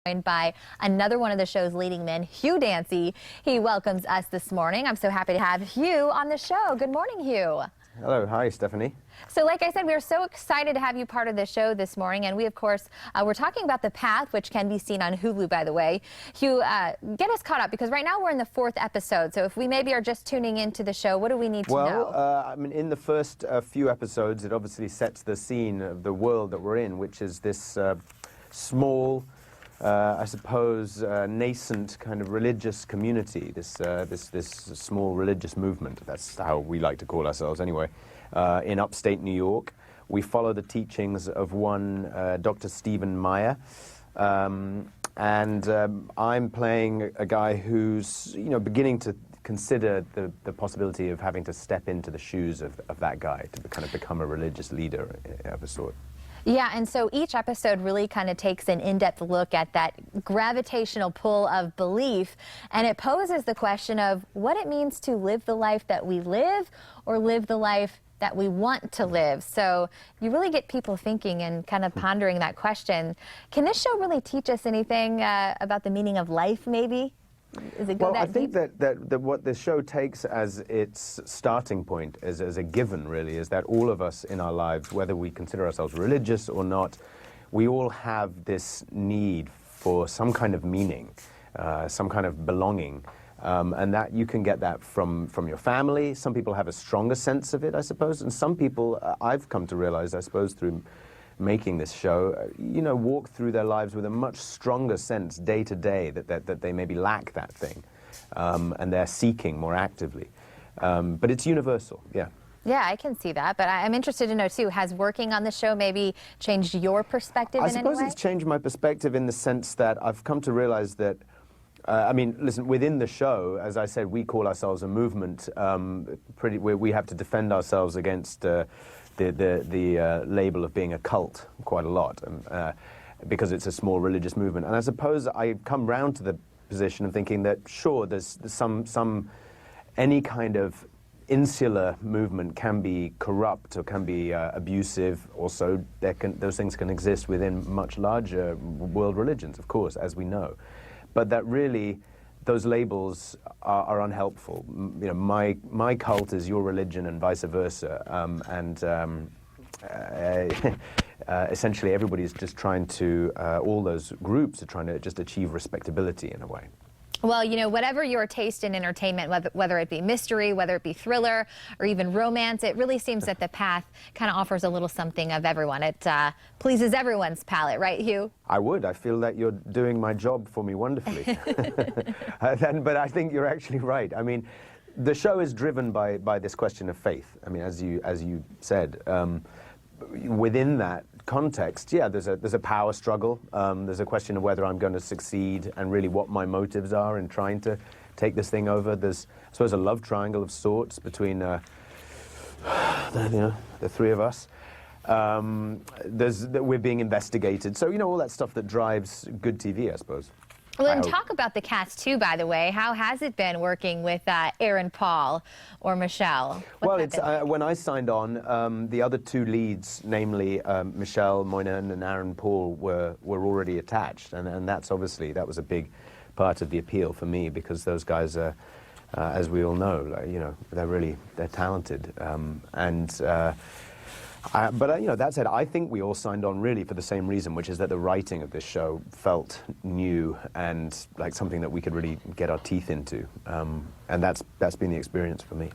Joined by another one of the show's leading men, Hugh Dancy. He welcomes us this morning. I'm so happy to have Hugh on the show. Good morning, Hugh. Hello. Hi, Stephanie. So like I said, we are so excited to have you part of the show this morning. And we, of course, we're talking about The Path, which can be seen on Hulu, by the way. Hugh, get us caught up, because right now we're in the 4th episode. So if we maybe are just tuning into the show, what do we need to know? I mean, in the first few episodes, it obviously sets the scene of the world that we're in, which is this small, I suppose, nascent kind of religious community, this small religious movement. That's how we like to call ourselves anyway, in upstate New York. We follow the teachings of one Dr. Stephen Meyer, and I'm playing a guy who's, beginning to consider the possibility of having to step into the shoes of that guy to kind of become a religious leader of a sort. Yeah, and so each episode really kind of takes an in-depth look at that gravitational pull of belief, and it poses the question of what it means to live the life that we live or live the life that we want to live. So you really get people thinking and kind of pondering that question. Can this show really teach us anything about the meaning of life, maybe? Well, I think that what the show takes as its starting point, as a given really, is that all of us in our lives, whether we consider ourselves religious or not, we all have this need for some kind of meaning, some kind of belonging, and that you can get that from your family. Some people have a stronger sense of it, I suppose, and some people, I've come to realize, I suppose, through making this show, walk through their lives with a much stronger sense day to day that they maybe lack that thing, and they're seeking more actively. But it's universal, yeah. Yeah, I can see that, but I'm interested to know, too, has working on the show maybe changed your perspective in any way? I suppose it's changed my perspective in the sense that I've come to realize that, I mean, listen, within the show, as I said, we call ourselves a movement. We have to defend ourselves against the label of being a cult quite a lot, because it's a small religious movement. And I suppose I come round to the position of thinking that, sure, there's any kind of insular movement can be corrupt or can be abusive. Also, those things can exist within much larger world religions, of course, as we know. But that really, those labels are unhelpful. My cult is your religion and vice versa, essentially everybody's just trying to, all those groups are trying to just achieve respectability in a way. Well, whatever your taste in entertainment, whether it be mystery, whether it be thriller, or even romance, it really seems that The Path kind of offers a little something of everyone. It pleases everyone's palate, right, Hugh? I would. I feel that you're doing my job for me wonderfully. But I think you're actually right. I mean, the show is driven by this question of faith. I mean, as you said, within that context, yeah, there's a power struggle. There's a question of whether I'm going to succeed and really what my motives are in trying to take this thing over. There's, I suppose, a love triangle of sorts between the three of us. We're being investigated. So, all that stuff that drives good TV, I suppose. Well, and talk about the cast, too, by the way. How has it been working with Aaron Paul or Michelle? When I signed on, the other two leads, namely Michelle Moynihan and Aaron Paul, were already attached. And that was a big part of the appeal for me, because those guys are, as we all know, they're talented. But that said, I think we all signed on really for the same reason, which is that the writing of this show felt new and like something that we could really get our teeth into. And that's been the experience for me.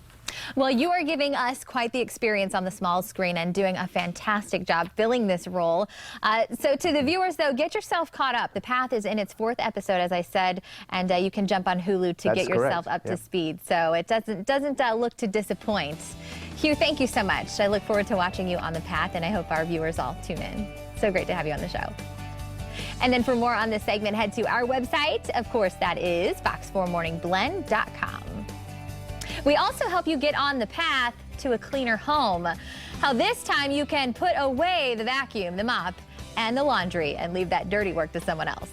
Well, you are giving us quite the experience on the small screen and doing a fantastic job filling this role. So to the viewers, though, get yourself caught up. The Path is in its 4th episode, as I said, and you can jump on Hulu to get yourself up to speed. So it doesn't look to disappoint. Hugh, thank you so much. I look forward to watching you on The Path, and I hope our viewers all tune in. So great to have you on the show. And then for more on this segment, head to our website. Of course, that is fox4morningblend.com. We also help you get on the path to a cleaner home. How this time you can put away the vacuum, the mop, and the laundry and leave that dirty work to someone else.